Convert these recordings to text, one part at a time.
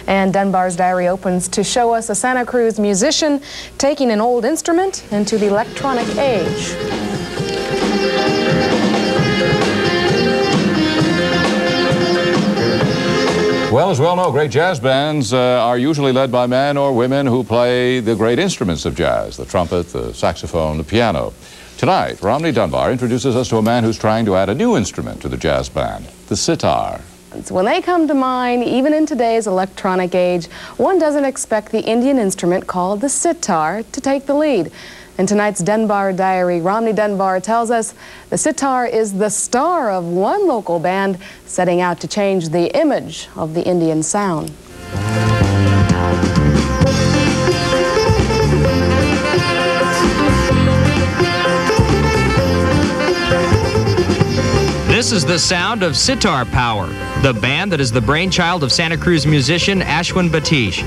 And Dunbar's Diary opens to show us a Santa Cruz musician taking an old instrument into the electronic age. Well, as we all know, great jazz bands are usually led by men or women who play the great instruments of jazz, the trumpet, the saxophone, the piano. Tonight, Romney Dunbar introduces us to a man who's trying to add a new instrument to the jazz band, the sitar. When they come to mind, even in today's electronic age, one doesn't expect the Indian instrument called the sitar to take the lead. In tonight's Dunbar Diary, Romney Dunbar tells us the sitar is the star of one local band setting out to change the image of the Indian sound. This is the sound of Sitar Power, the band that is the brainchild of Santa Cruz musician Ashwin Batish.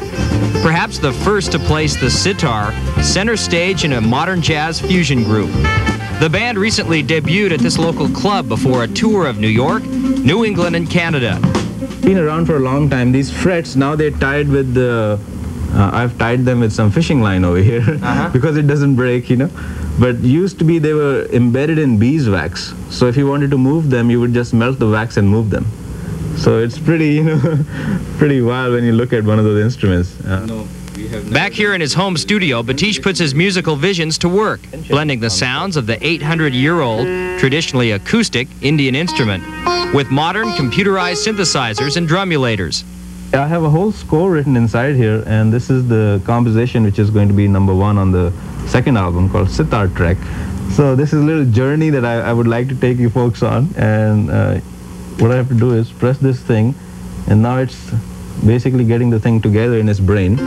Perhaps the first to place the sitar center stage in a modern jazz fusion group. The band recently debuted at this local club before a tour of New York, New England, and Canada. Been around for a long time. These frets, now they're tied with the, I've tied them with some fishing line over here because it doesn't break, you know. But used to be they were embedded in beeswax. So if you wanted to move them, you would just melt the wax and move them. So it's pretty, you know, pretty wild when you look at one of those instruments. Back here in his home studio, Batish puts his musical visions to work, blending the sounds of the 800-year-old, traditionally acoustic Indian instrument with modern computerized synthesizers and drumulators. I have a whole score written inside here, and this is the composition which is going to be #1 on the second album called Sitar Trek. So this is a little journey that I would like to take you folks on, and what I have to do is press this thing, and now it's basically getting the thing together in his brain.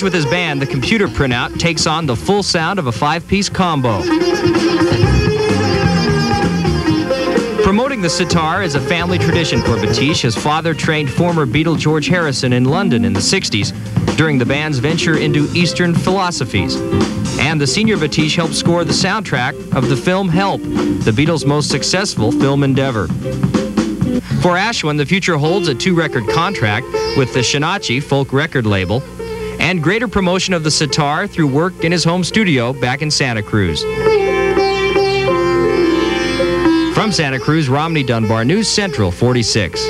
With his band, the computer printout takes on the full sound of a 5-piece combo. Promoting the sitar is a family tradition for Batish. His father trained former Beatle George Harrison in London in the 60s during the band's venture into Eastern philosophies. And the senior Batish helped score the soundtrack of the film Help, the Beatles' most successful film endeavor. For Ashwin, the future holds a 2-record contract with the Shinachi folk record label and greater promotion of the sitar through work in his home studio back in Santa Cruz. From Santa Cruz, Romney Dunbar, News Central 46.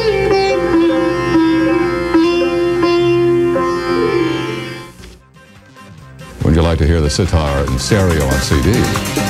Would you like to hear the sitar in stereo on CD?